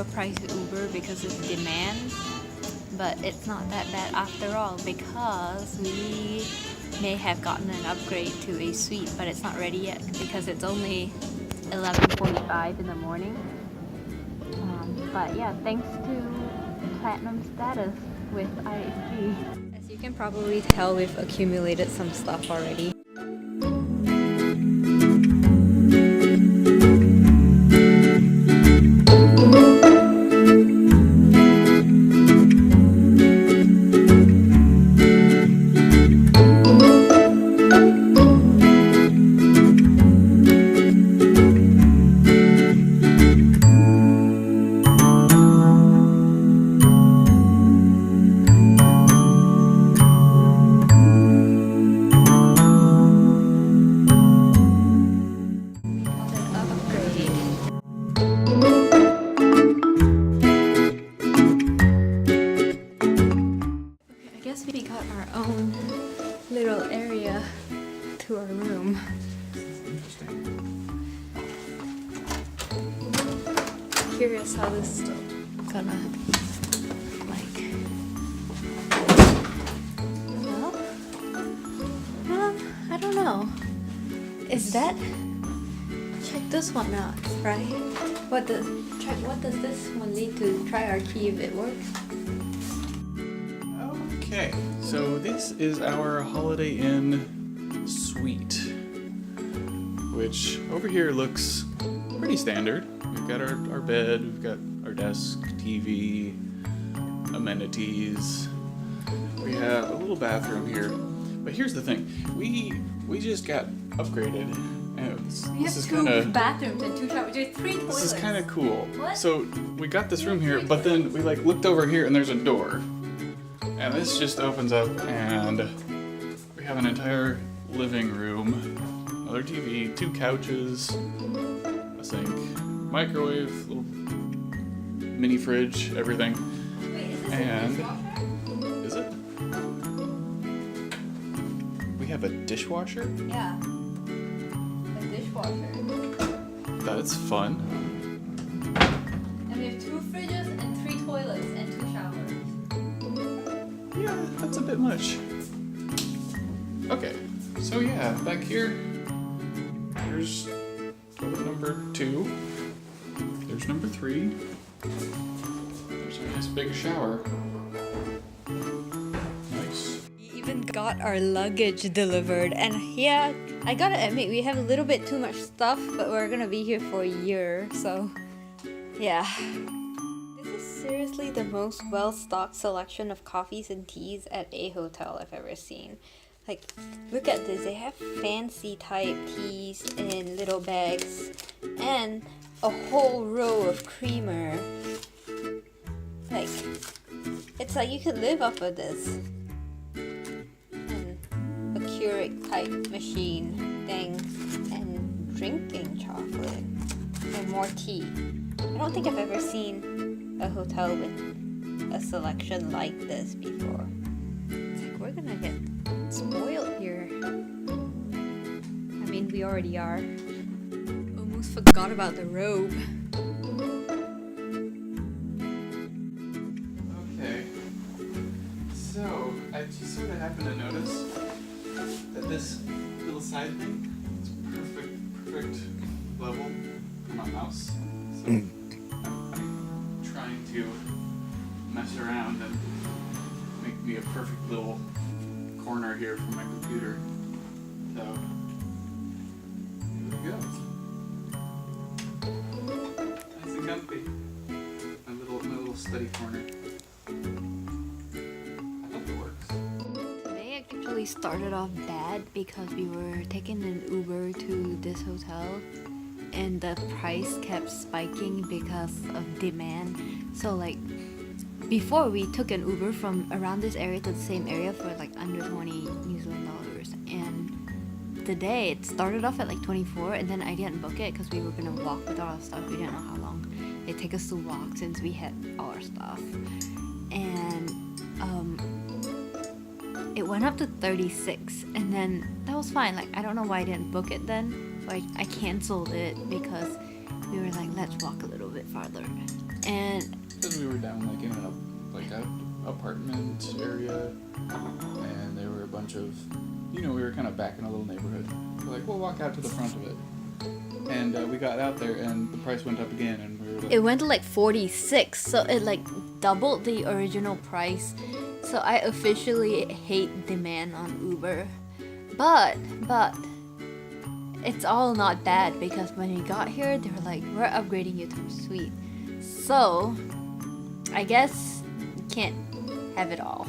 overpriced Uber because of demand, but it's not that bad after all because we may have gotten an upgrade to a suite, but it's not ready yet because it's only 11:45 in the morning. But yeah, thanks to platinum status with IHG. As you can probably tell, we've accumulated some stuff already. We got our own little area to our room. Curious how this is gonna like. Well, I don't know. Is that? Check this one out, right? What does this one need to try our key if it works? Okay, so this is our Holiday Inn suite, which over here looks pretty standard. We've got our bed, we've got our desk, TV, amenities. We have a little bathroom here. But here's the thing, we just got upgraded. And this is kind of bathrooms and 2 showers. There's 3 toilets. This is kind of cool. What? So we got this room here, but then we like looked over here and there's a door. And this just opens up and we have an entire living room, another TV, 2 couches, a sink, microwave, little mini fridge, everything. Wait, is this and a dishwasher? is it? We have a dishwasher? Yeah. A dishwasher. That's fun. And we have 2 fridges and 3 toilets and 2 showers. Yeah, that's a bit much. Okay, so yeah, back here, here's toilet number 2. There's number 3. There's a nice big shower. Nice. We even got our luggage delivered, and yeah, I gotta admit, we have a little bit too much stuff, but we're gonna be here for a year, so yeah. Seriously the most well-stocked selection of coffees and teas at a hotel I've ever seen. Like, look at this, they have fancy type teas in little bags and a whole row of creamer. Like, it's like you could live off of this. And a Keurig type machine thing and drinking chocolate and more tea. I don't think I've ever seen a hotel with a selection like this before. It's like we're gonna get spoiled here. I mean, we already are. Almost forgot about the robe. Okay, so I just sort of happened to notice that this little side thing is perfect level for my mouse. So I'm trying to mess around and make me a perfect little corner here for my computer. So here we go. Nice and comfy. My little study corner. I hope it works. Today actually started off bad because we were taking an Uber to this hotel and the price kept spiking because of demand. So like before we took an Uber from around this area to the same area for like under 20 New Zealand dollars, and today it started off at like 24 and then I didn't book it because we were gonna walk with all our stuff. We didn't know how long it'd take us to walk since we had all our stuff, and it went up to 36 and then that was fine. Like I don't know why I didn't book it then, but I canceled it because we were like, let's walk a little bit farther. And Because we were down like in a apartment area, and there were a bunch of, we were kind of back in a little neighborhood. We're like, we'll walk out to the front of it. And we got out there, and the price went up again, and we were like, it went to like 46, so it like doubled the original price. So I officially hate demand on Uber. But it's all not bad, because when we got here, they were like, we're upgrading you to a suite. So I guess you can't have it all.